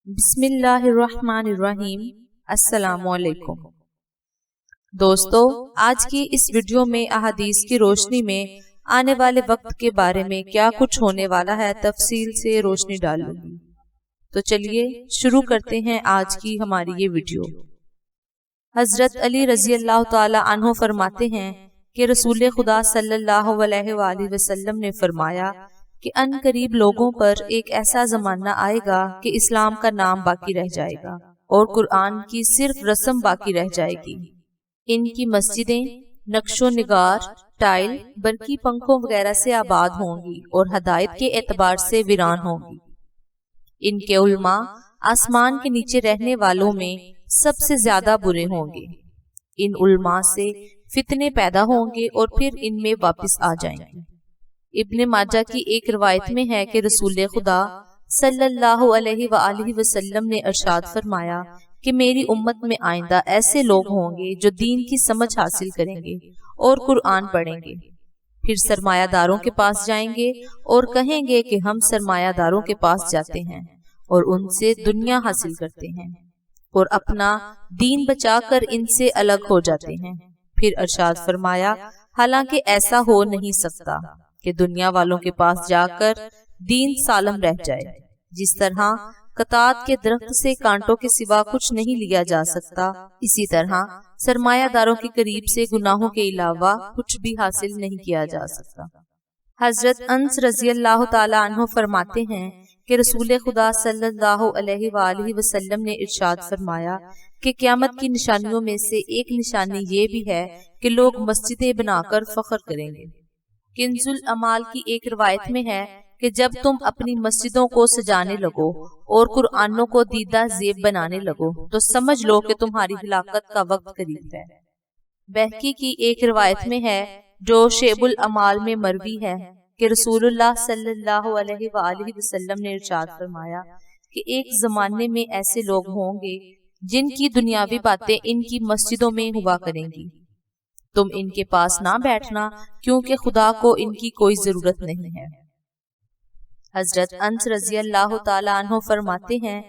بسم اللہ الرحمن الرحیم۔ السلام علیکم دوستو، آج کی اس ویڈیو میں احادیث کی روشنی میں آنے والے وقت کے بارے میں کیا کچھ ہونے والا ہے تفصیل سے روشنی ڈالوں گی۔ تو چلیے شروع کرتے ہیں آج کی ہماری یہ ویڈیو۔ حضرت علی رضی اللہ تعالی عنہ فرماتے ہیں کہ رسول خدا صلی اللہ علیہ وآلہ وسلم نے فرمایا کہ ان قریب لوگوں پر ایک ایسا زمانہ آئے گا کہ اسلام کا نام باقی رہ جائے گا اور قرآن کی صرف رسم باقی رہ جائے گی۔ ان کی مسجدیں نقش و نگار، ٹائل، برقی پنکھوں وغیرہ سے آباد ہوں گی اور ہدایت کے اعتبار سے ویران ہوں گی۔ ان کے علماء آسمان کے نیچے رہنے والوں میں سب سے زیادہ برے ہوں گے۔ ان علماء سے فتنے پیدا ہوں گے اور پھر ان میں واپس آ جائیں گے۔ ابن ماجہ کی ایک روایت میں ہے کہ رسول خدا صلی اللہ علیہ وآلہ وسلم نے ارشاد فرمایا کہ میری امت میں آئندہ ایسے لوگ ہوں گے جو دین کی سمجھ حاصل کریں گے اور قرآن پڑھیں گے، پھر سرمایہ داروں کے پاس جائیں گے اور کہیں گے کہ ہم سرمایہ داروں کے پاس جاتے ہیں اور ان سے دنیا حاصل کرتے ہیں اور اپنا دین بچا کر ان سے الگ ہو جاتے ہیں۔ پھر ارشاد فرمایا حالانکہ ایسا ہو نہیں سکتا کہ دنیا والوں کے پاس جا کر دین سالم رہ جائے، جس طرح قطعات کے درخت سے کانٹوں کے سوا کچھ نہیں لیا جا سکتا، اسی طرح سرمایہ داروں کے قریب سے گناہوں کے علاوہ کچھ بھی حاصل نہیں کیا جا سکتا۔ حضرت انس رضی اللہ تعالی عنہ فرماتے ہیں کہ رسول خدا صلی اللہ علیہ وآلہ وسلم نے ارشاد فرمایا کہ قیامت کی نشانیوں میں سے ایک نشانی یہ بھی ہے کہ لوگ مسجدیں بنا کر فخر کریں گے۔ کنز العمال کی ایک روایت میں ہے کہ جب تم اپنی مسجدوں کو سجانے لگو اور قرآنوں کو دیدہ زیب بنانے لگو تو سمجھ لو کہ تمہاری ہلاکت کا وقت قریب ہے۔ بہقی کی ایک روایت میں ہے جو شعب العمال میں مروی ہے کہ رسول اللہ صلی اللہ علیہ وآلہ وسلم نے ارشاد فرمایا کہ ایک زمانے میں ایسے لوگ ہوں گے جن کی دنیاوی باتیں ان کی مسجدوں میں ہوا کریں گی، تم ان کے پاس نہ بیٹھنا کیونکہ خدا کو ان کی کوئی ضرورت نہیں ہے۔ حضرت انس رضی اللہ تعالی عنہ فرماتے ہیں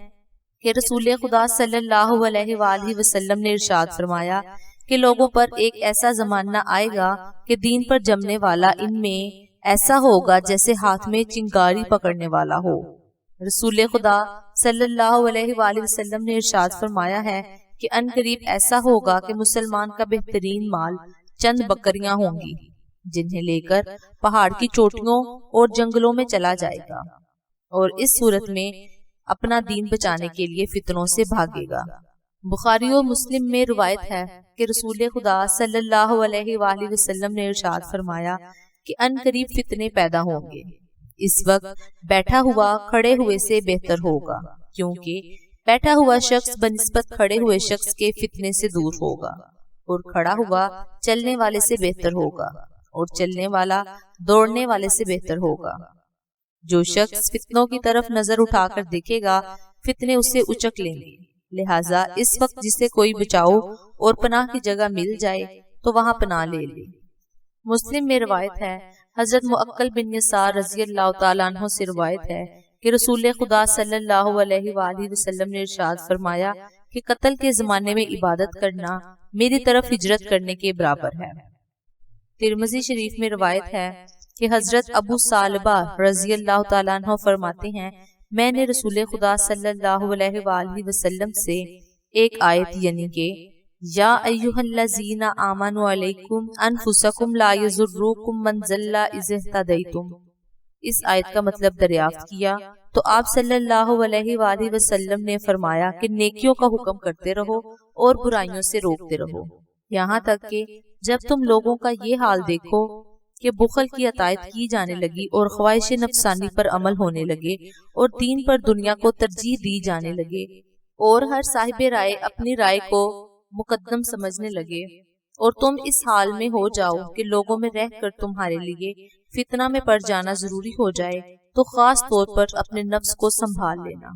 کہ رسول خدا صلی اللہ علیہ وآلہ وسلم نے ارشاد فرمایا کہ لوگوں پر ایک ایسا زمانہ آئے گا کہ دین پر جمنے والا ان میں ایسا ہوگا جیسے ہاتھ میں چنگاری پکڑنے والا ہو۔ رسول خدا صلی اللہ علیہ وآلہ وسلم نے ارشاد فرمایا ہے کہ ان قریب ایسا ہوگا کہ مسلمان کا بہترین مال چند بکریاں ہوں گی جنہیں لے کر پہاڑ کی چوٹیوں اور جنگلوں میں چلا جائے گا اور اس صورت میں اپنا دین بچانے کے لیے فتنوں سے بھاگے گا۔ بخاری و مسلم میں روایت ہے کہ رسول خدا صلی اللہ علیہ وآلہ وسلم نے ارشاد فرمایا کہ ان قریب فتنے پیدا ہوں گے، اس وقت بیٹھا ہوا کھڑے ہوئے سے بہتر ہوگا، کیونکہ بیٹھا ہوا شخص بنسبت کھڑے ہوئے شخص کے فتنے سے دور ہوگا اور کھڑا ہوا چلنے والے سے بہتر ہوگا اور چلنے والا دوڑنے والے سے بہتر ہوگا۔ جو شخص فتنوں کی طرف نظر اٹھا کر دیکھے گا فتنے اسے اچک لیں گے، لہٰذا اس وقت جسے کوئی بچاؤ اور پناہ کی جگہ مل جائے تو وہاں پناہ لے لے۔ مسلم میں روایت ہے، حضرت معقل بن یسار رضی اللہ تعالیٰ عنہ سے روایت ہے کہ رسول خدا صلی اللہ علیہ وآلہ وسلم نے ارشاد فرمایا کہ قتل کے زمانے میں عبادت کرنا میری طرف ہجرت کرنے کے برابر ہے۔ ترمذی شریف میں روایت ہے کہ حضرت ابو ثعلبہ رضی اللہ تعالیٰ عنہ فرماتے ہیں میں نے رسول خدا صلی اللہ علیہ وآلہ وسلم سے ایک آیت یعنی کہ یا ایھا الذین آمنوا علیکم انفسکم لا یضرکم من ضل اذا اہتدیتم، اس آیت کا مطلب دریافت کیا تو آپ صلی اللہ علیہ وآلہ وسلم نے فرمایا کہ نیکیوں کا حکم کرتے رہو اور برائیوں سے روکتے رہو، یہاں تک کہ جب تم لوگوں کا یہ حال دیکھو کہ بخل کی عطایت کی جانے لگی اور خواہش نفسانی پر عمل ہونے لگے اور دین پر دنیا کو ترجیح دی جانے لگے اور ہر صاحب رائے اپنی رائے کو مقدم سمجھنے لگے اور تم اس حال میں ہو جاؤ کہ لوگوں میں رہ کر تمہارے لیے فتنہ میں پڑ جانا ضروری ہو جائے تو خاص طور پر اپنے نفس کو سنبھال لینا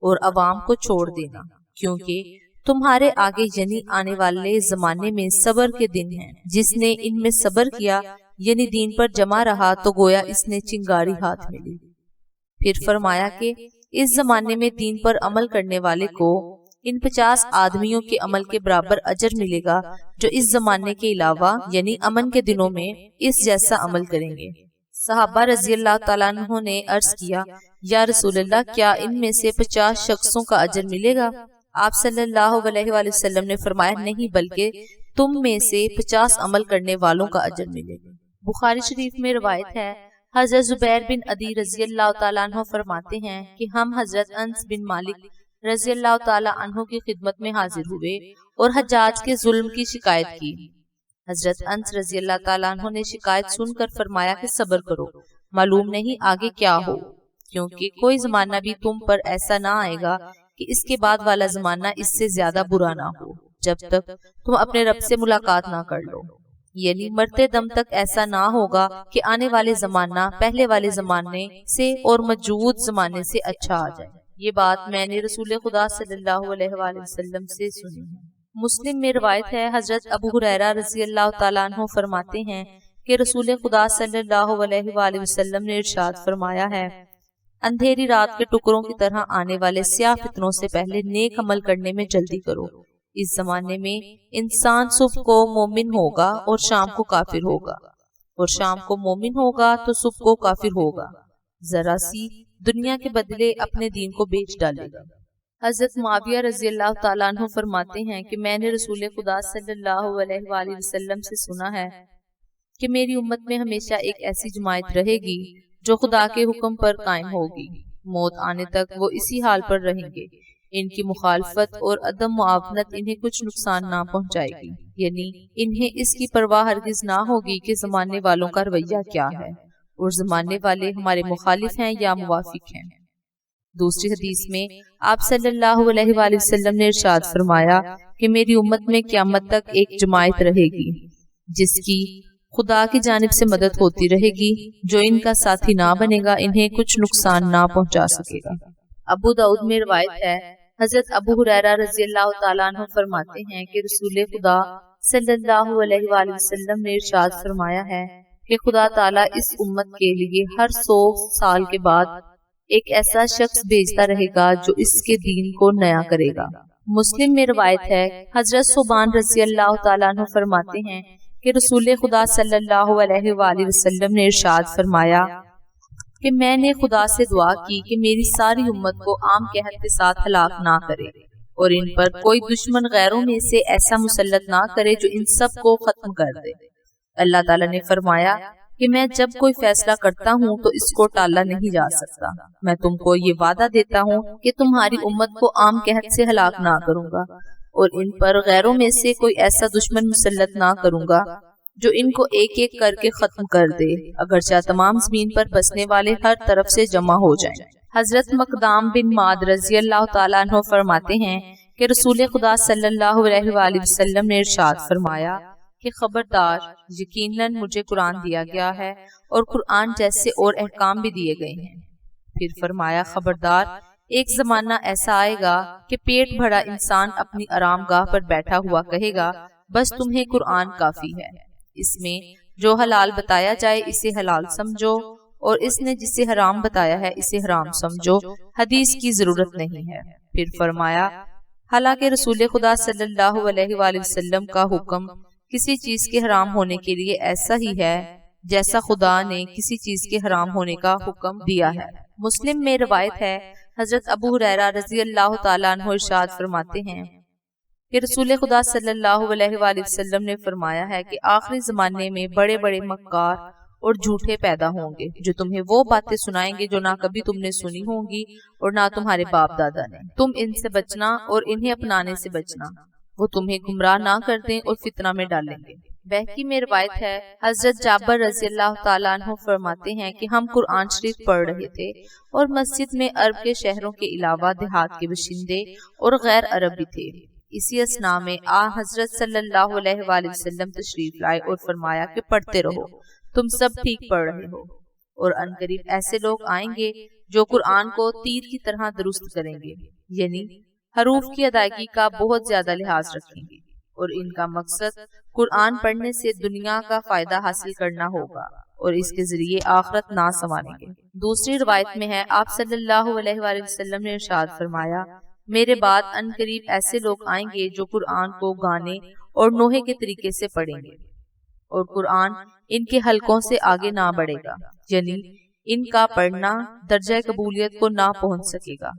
اور عوام کو چھوڑ دینا، کیونکہ تمہارے آگے یعنی آنے والے زمانے میں صبر کے دن ہیں، جس نے ان میں صبر کیا یعنی دین پر جمع رہا تو گویا اس نے چنگاری ہاتھ میں لی۔ پھر فرمایا کہ اس زمانے میں دین پر عمل کرنے والے کو ان 50 آدمیوں کے عمل کے برابر اجر ملے گا جو اس زمانے کے علاوہ یعنی امن کے دنوں میں اس جیسا عمل کریں گے۔ صحابہ رضی اللہ تعالیٰ عنہ نے عرض کیا، یا رسول اللہ، کیا ان میں سے 50 شخصوں کا اجر ملے گا؟ آپ صلی اللہ علیہ وآلہ وسلم نے فرمایا، نہیں، بلکہ تم میں سے 50 عمل کرنے والوں کا اجر ملے گا۔ بخاری شریف میں روایت ہے، حضرت زبیر بن عدی رضی اللہ تعالیٰ عنہ فرماتے ہیں کہ ہم حضرت انس بن مالک رضی اللہ تعالیٰ عنہ کی خدمت میں حاضر ہوئے اور حجاج کے ظلم کی شکایت کی۔ حضرت انس رضی اللہ تعالیٰ عنہ نے شکایت سن کر فرمایا کہ صبر کرو، معلوم نہیں آگے کیا ہو، کیونکہ کوئی زمانہ بھی تم پر ایسا نہ آئے گا کہ اس کے بعد والا زمانہ اس سے زیادہ برا نہ ہو، جب تک تم اپنے رب سے ملاقات نہ کر لو، یعنی مرتے دم تک ایسا نہ ہوگا کہ آنے والے زمانہ پہلے والے زمانے سے اور موجود زمانے سے اچھا آ جائے۔ یہ بات میں نے رسول خدا صلی اللہ علیہ وآلہ وسلم سے سنی ہے۔ مسلم میں روایت ہے، حضرت ابو ہریرہ رضی اللہ تعالیٰ عنہ فرماتے ہیں کہ رسول خدا صلی اللہ علیہ وآلہ وسلم نے ارشاد فرمایا ہے، اندھیری رات کے ٹکڑوں کی طرح آنے والے سیاہ فتنوں سے پہلے نیک عمل کرنے میں جلدی کرو۔ اس زمانے میں انسان صبح کو مومن ہوگا اور شام کو کافر ہوگا، اور شام کو مومن ہوگا تو صبح کو کافر ہوگا، ذرا سی دنیا کے بدلے اپنے دین کو بیچ ڈالے گا۔ حضرت معاویہ رضی اللہ تعالیٰ عنہ فرماتے ہیں کہ میں نے رسول خدا صلی اللہ علیہ وآلہ وسلم سے سنا ہے کہ میری امت میں ہمیشہ ایک ایسی جماعت رہے گی جو خدا کے حکم پر قائم ہوگی، موت آنے تک وہ اسی حال پر رہیں گے، ان کی مخالفت اور عدم معاونت انہیں کچھ نقصان نہ پہنچائے گی، یعنی انہیں اس کی پرواہ ہرگز نہ ہوگی کہ زمانے والوں کا رویہ کیا ہے اور زمانے والے ہمارے مخالف ہیں یا موافق ہیں۔ دوسری حدیث میں آپ صلی اللہ علیہ وآلہ وسلم نے ارشاد فرمایا کہ میری امت میں قیامت تک ایک جماعت رہے گی جس کی خدا کی جانب سے مدد ہوتی رہے گی، جو ان کا ساتھی نہ بنے گا انہیں کچھ نقصان نہ پہنچا سکے گا۔ ابو داؤد میں روایت ہے، حضرت ابو ہریرہ رضی اللہ تعالیٰ عنہ فرماتے ہیں کہ رسول خدا صلی اللہ علیہ وآلہ وسلم نے ارشاد فرمایا ہے کہ خدا تعالیٰ اس امت کے لیے ہر 100 سال کے بعد ایک ایسا شخص بھیجتا رہے گا جو اس کے دین کو نیا کرے گا۔ مسلم میں روایت ہے، حضرت ثوبان رضی اللہ تعالیٰ عنہ فرماتے ہیں کہ رسول خدا صلی اللہ علیہ وآلہ وسلم نے ارشاد فرمایا کہ میں نے خدا سے دعا کی کہ میری ساری امت کو عام قحط کے ساتھ ہلاک نہ کرے اور ان پر کوئی دشمن غیروں میں سے ایسا مسلط نہ کرے جو ان سب کو ختم کر دے۔ اللہ تعالیٰ نے فرمایا کہ میں جب کوئی فیصلہ کرتا ہوں تو اس کو ٹالا نہیں جا سکتا۔ میں تم کو یہ وعدہ دیتا ہوں کہ تمہاری امت کو عام قحط سے ہلاک نہ کروں گا اور ان پر غیروں میں سے کوئی ایسا دشمن مسلط نہ کروں گا جو ان کو ایک ایک کر کے ختم کر دے، اگرچہ تمام زمین پر بسنے والے ہر طرف سے جمع ہو جائیں۔ حضرت مقدام بن معد رضی اللہ تعالیٰ عنہ فرماتے ہیں کہ رسول خدا صلی اللہ علیہ وآلہ وسلم نے ارشاد فرمایا کہ خبردار، یقیناً مجھے قرآن دیا گیا ہے اور قرآن جیسے اور احکام بھی دیے گئے ہیں۔ پھر فرمایا، خبردار، ایک زمانہ ایسا آئے گا کہ پیٹ بھرا انسان اپنی آرام گاہ پر بیٹھا ہوا کہے گا، بس تمہیں قرآن کافی ہے، اس میں جو حلال بتایا جائے اسے حلال سمجھو اور اس نے جسے حرام بتایا ہے اسے حرام سمجھو، حدیث کی ضرورت نہیں ہے۔ پھر فرمایا، حالانکہ رسول خدا صلی اللہ علیہ وآلہ وسلم کا حکم کسی چیز کے حرام ہونے کے لیے ایسا ہی ہے جیسا خدا نے کسی چیز کے حرام ہونے کا حکم دیا ہے۔ مسلم میں روایت ہے، حضرت ابو ہریرہ رضی اللہ تعالیٰ عنہ ارشاد فرماتے ہیں کہ رسول خدا صلی اللہ علیہ وآلہ وسلم نے فرمایا ہے کہ آخری زمانے میں بڑے بڑے مکار اور جھوٹے پیدا ہوں گے جو تمہیں وہ باتیں سنائیں گے جو نہ کبھی تم نے سنی ہوں گی اور نہ تمہارے باپ دادا نے۔ تم ان سے بچنا اور انہیں اپنانے سے بچنا، وہ تمہیں گمراہ نہ کر دیں اور فتنہ میں ڈالیں گے۔ بہقی میں روایت ہے، حضرت جابر رضی اللہ تعالیٰ عنہ فرماتے ہیں کہ ہم قرآن شریف پڑھ رہے تھے اور مسجد میں عرب کے شہروں کے علاوہ دیہات کے باشندے اور غیر عرب بھی تھے۔ اسی اثناء میں حضرت صلی اللہ علیہ وآلہ وسلم تشریف لائے اور فرمایا کہ پڑھتے رہو، تم سب ٹھیک پڑھ رہے ہو، اور عنقریب ایسے لوگ آئیں گے جو قرآن کو تیر کی طرح درست کریں گے، یعنی حروف کی ادائیگی کا بہت زیادہ لحاظ رکھیں گے، اور ان کا مقصد قرآن پڑھنے سے دنیا کا فائدہ حاصل کرنا ہوگا اور اس کے ذریعے آخرت نہ سنواریں گے۔ دوسری روایت میں ہے آپ صلی اللہ علیہ وآلہ وسلم نے ارشاد فرمایا میرے بعد ان قریب ایسے لوگ آئیں گے جو قرآن کو گانے اور نوحے کے طریقے سے پڑھیں گے اور قرآن ان کے حلقوں سے آگے نہ بڑھے گا، یعنی ان کا پڑھنا درجہ قبولیت کو نہ پہنچ سکے گا۔